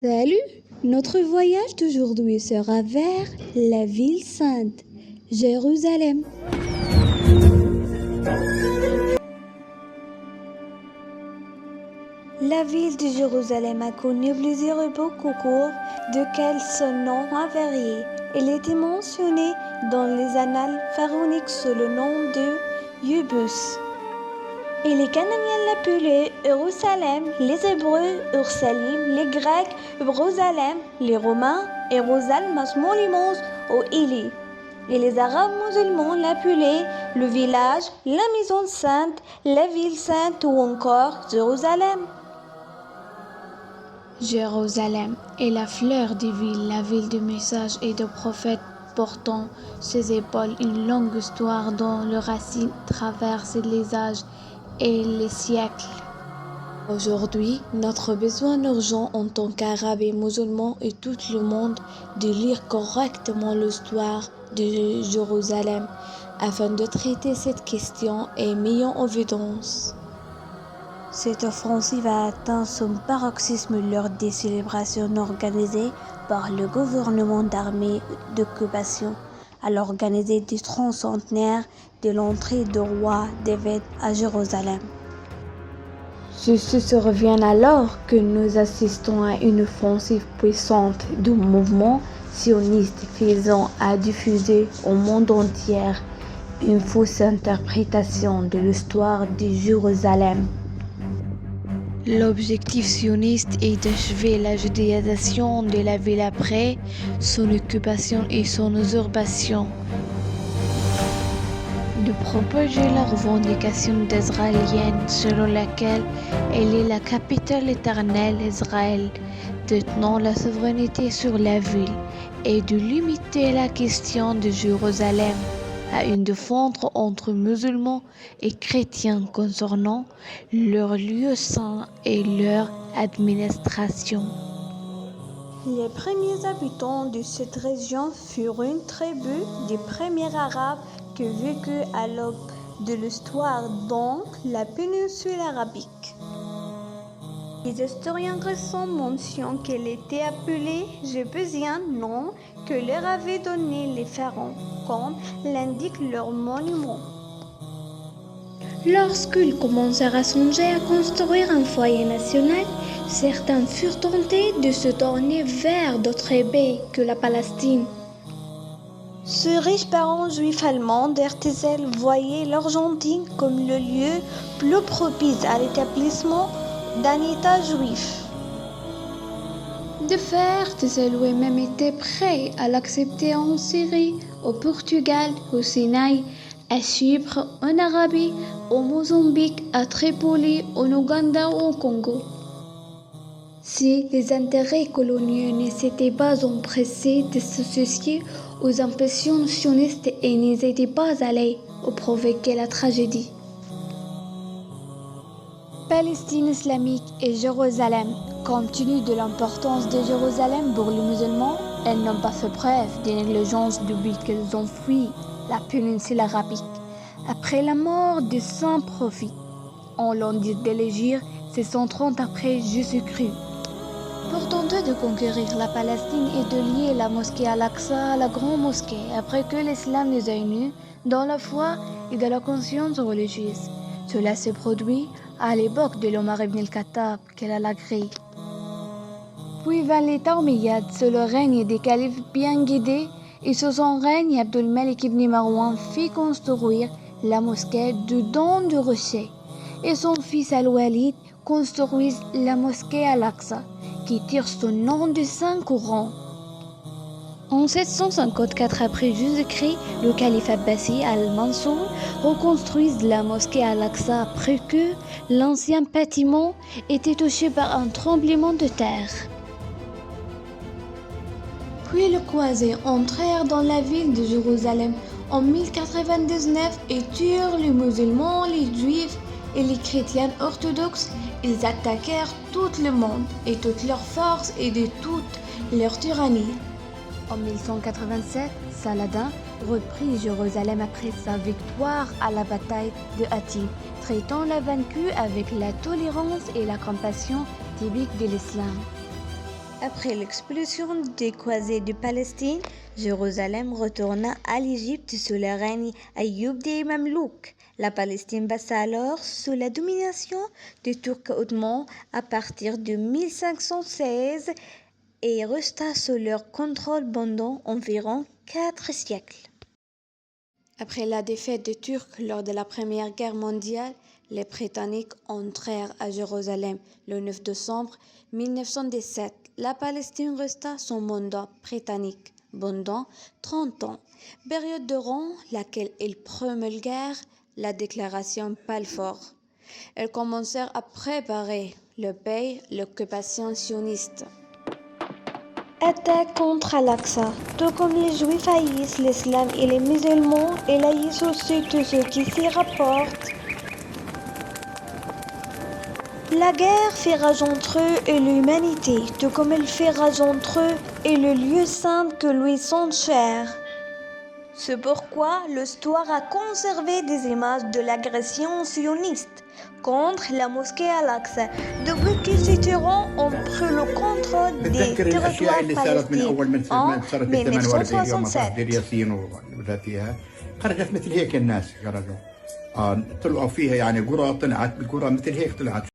Salut! Notre voyage d'aujourd'hui sera vers la ville sainte, Jérusalem. La ville de Jérusalem a connu plusieurs époques au cours desquelles son nom a varié. Elle était mentionnée dans les annales pharaoniques sous le nom de Yébus. Et les Cananéens l'appelaient Jérusalem, les Hébreux Ursalim, les Grecs Jérusalem, les Romains Jérusalem Masmolimos ou Élie. Et les Arabes musulmans l'appelaient le village, la maison sainte, la ville sainte ou encore Jérusalem. Jérusalem est la fleur des villes, la ville de messages et de prophètes portant ses épaules une longue histoire dont les racines traversent les âges et les siècles. Aujourd'hui, notre besoin urgent en tant qu'Arabes et musulmans et tout le monde de lire correctement l'histoire de Jérusalem afin de traiter cette question et mettre en évidence. Cette offensive a atteint son paroxysme lors des célébrations organisées par le gouvernement d'armée d'occupation à l'organiser du tricentenaire de l'entrée du roi David à Jérusalem. Ceci se revient alors que nous assistons à une offensive puissante du mouvement sioniste visant à diffuser au monde entier une fausse interprétation de l'histoire de Jérusalem. L'objectif sioniste est d'achever la judéisation de la ville après son occupation et son usurpation, de propager la revendication d'israélienne selon laquelle elle est la capitale éternelle d'Israël, détenant la souveraineté sur la ville, et de limiter la question de Jérusalem à une défense entre musulmans et chrétiens concernant leurs lieux saints et leur administration. Les premiers habitants de cette région furent une tribu des premiers Arabes qui vécut à l'aube de l'histoire, donc la péninsule arabique. Les historiens récents mentionnent qu'elle était appelée Jébusiens, nom que leur avaient donné les pharaons, comme l'indique leur monument. Lorsqu'ils commencèrent à songer à construire un foyer national, certains furent tentés de se tourner vers d'autres pays que la Palestine. Ce riche parent juif allemand d'Herzl voyait l'Argentine comme le lieu plus propice à l'établissement d'un État juif. De fait, Herzl même était prêt à l'accepter en Syrie, au Portugal, au Sinaï, à Chypre, en Arabie, au Mozambique, à Tripoli, en Ouganda ou au Congo. Si les intérêts coloniaux ne s'étaient pas empressés de s'associer aux ambitions sionistes et n'étaient pas allés provoquer la tragédie. Palestine islamique et Jérusalem. Compte tenu de l'importance de Jérusalem pour les musulmans, elles n'ont pas fait preuve de négligence depuis qu'elles ont fui la péninsule arabique. Après la mort de Saint Prophète, on l'en dit d'élégir 630 après Jésus-Christ. Pour tenter de conquérir la Palestine et de lier la mosquée Al-Aqsa à la grande mosquée après que l'islam les a unis dans la foi et dans la conscience religieuse. Cela s'est produit à l'époque de l'Omar ibn al-Khattab qu'elle a lagré. Puis vint l'État omeyyade sous le règne des califes bien guidés et sous son règne Abdul Malik ibn Marwan fit construire la mosquée dedans du rocher et son fils Al-Walid construisit la mosquée Al-Aqsa qui tire son nom du Saint-Coran. En 754 après Jésus-Christ, le calife Abbasi al-Mansour reconstruit la mosquée Al-Aqsa après que l'ancien bâtiment était touché par un tremblement de terre. Puis les croisés entrèrent dans la ville de Jérusalem en 1099 et tuèrent les musulmans, les juifs et les chrétiens orthodoxes. Ils attaquèrent tout le monde et toutes leurs forces et de toute leur tyrannie. En 1187, Saladin reprit Jérusalem après sa victoire à la bataille de Hattin, traitant la vaincue avec la tolérance et la compassion typiques de l'islam. Après l'expulsion des croisés de Palestine, Jérusalem retourna à l'Égypte sous le règne Ayoub des Mamelouks. La Palestine passa alors sous la domination des Turcs ottomans à partir de 1516 et resta sous leur contrôle pendant environ 4 siècles. Après la défaite des Turcs lors de la Première Guerre mondiale, les Britanniques entrèrent à Jérusalem le 9 décembre 1917. La Palestine resta sous mandat britannique pendant 30 ans, période durant laquelle ils promulguèrent la déclaration Balfour. Ils commencèrent à préparer le pays l'occupation sioniste. Attaque contre Al-Aqsa. Tout comme les Juifs haïssent l'islam et les musulmans, ils haïssent aussi tous ceux qui s'y rapportent. La guerre fait rage entre eux et l'humanité, tout comme elle fait rage entre eux et le lieu saint que lui sont chers. C'est pourquoi l'histoire a conservé des images de l'agression sioniste contre la mosquée Al-Aqsa depuis qu'ils Tyran ont pris le contrôle des territoires palestiniens en 1967. خرجت مثل هيك الناس خرجوا طلعوا فيها يعني قرى طلعت بالقرى مثل هيك طلعت